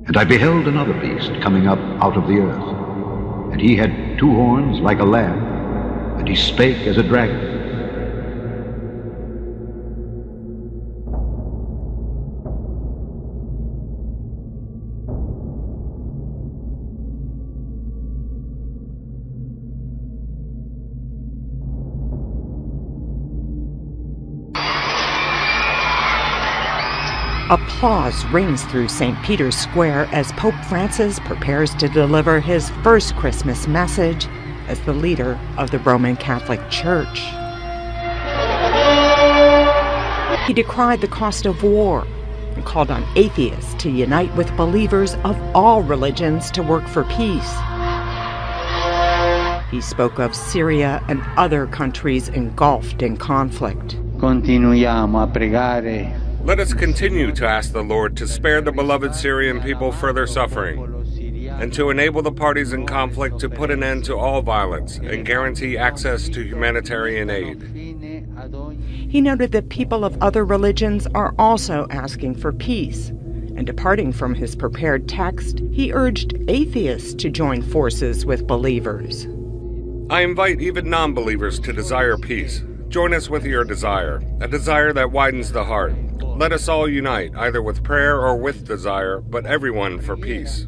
And I beheld another beast coming up out of the earth, and he had 2 horns like a lamb, and he spake as a dragon. Applause rings through St. Peter's Square as Pope Francis prepares to deliver his first Christmas message as the leader of the Roman Catholic Church. He decried the cost of war and called on atheists to unite with believers of all religions to work for peace. He spoke of Syria and other countries engulfed in conflict. Continuiamo a pregare. Let us continue to ask the Lord to spare the beloved Syrian people further suffering, and to enable the parties in conflict to put an end to all violence and guarantee access to humanitarian aid. He noted that people of other religions are also asking for peace, and departing from his prepared text, he urged atheists to join forces with believers. I invite even non-believers to desire peace. Join us with your desire, a desire that widens the heart. Let us all unite, either with prayer or with desire, but everyone for peace.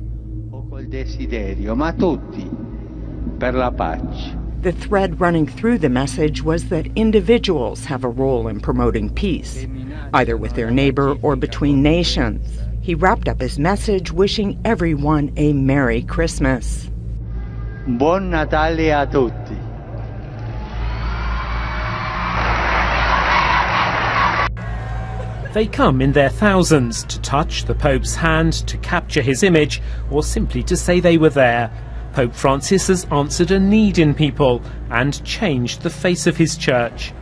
The thread running through the message was that individuals have a role in promoting peace, either with their neighbor or between nations. He wrapped up his message wishing everyone a Merry Christmas. Buon Natale a tutti. They come in their thousands to touch the Pope's hand, to capture his image, or simply to say they were there. Pope Francis has answered a need in people and changed the face of his church.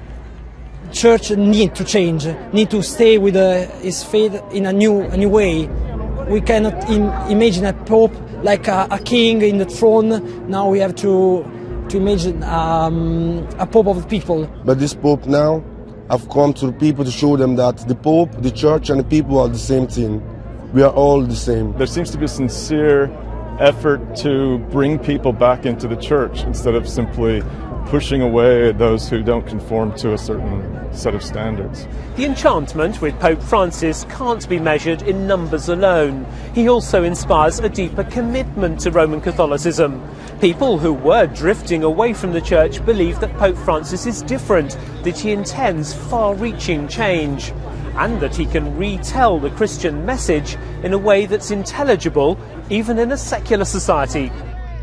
Church need to change, need to stay with his faith in a new way. We cannot imagine a Pope like a king in the throne. Now we have to imagine a Pope of the people. But this Pope now I've come to the people to show them that the Pope, the Church and the people are the same thing. We are all the same. There seems to be a sincere effort to bring people back into the Church instead of simply pushing away those who don't conform to a certain set of standards. The enchantment with Pope Francis can't be measured in numbers alone. He also inspires a deeper commitment to Roman Catholicism. People who were drifting away from the Church believe that Pope Francis is different, that he intends far-reaching change, and that he can retell the Christian message in a way that's intelligible even in a secular society.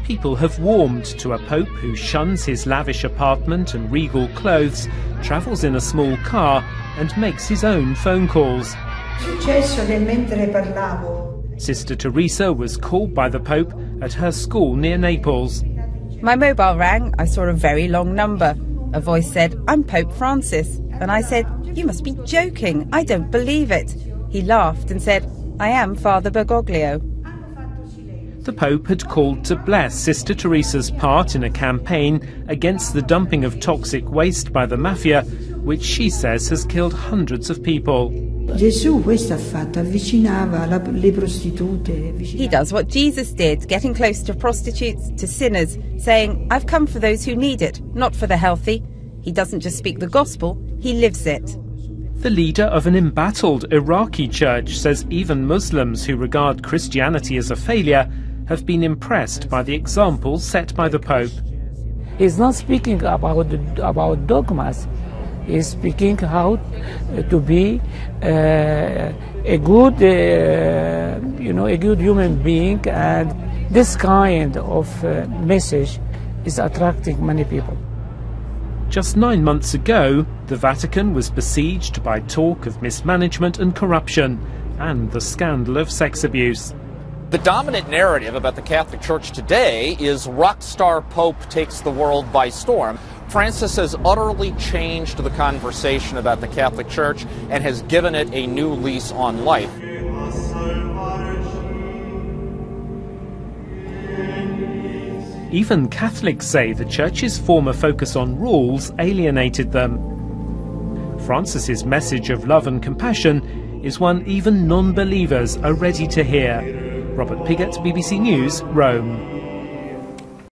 People have warmed to a Pope who shuns his lavish apartment and regal clothes, travels in a small car and makes his own phone calls. Sister Teresa was called by the Pope at her school near Naples. My mobile rang. I saw a very long number. A voice said, "I'm Pope Francis." And I said, "You must be joking. I don't believe it." He laughed and said, "I am Father Bergoglio." The Pope had called to bless Sister Teresa's part in a campaign against the dumping of toxic waste by the mafia, which she says has killed hundreds of people. He does what Jesus did, getting close to prostitutes, to sinners, saying, "I've come for those who need it, not for the healthy." He doesn't just speak the gospel, he lives it. The leader of an embattled Iraqi church says even Muslims who regard Christianity as a failure have been impressed by the example set by the Pope. He's not speaking about dogmas. He's speaking how to be a good human being, and this kind of message is attracting many people. Just 9 months ago, the Vatican was besieged by talk of mismanagement and corruption, and the scandal of sex abuse. The dominant narrative about the Catholic Church today is rock star Pope takes the world by storm. Francis has utterly changed the conversation about the Catholic Church and has given it a new lease on life. Even Catholics say the Church's former focus on rules alienated them. Francis's message of love and compassion is one even non-believers are ready to hear. Robert Pigott, BBC News, Rome.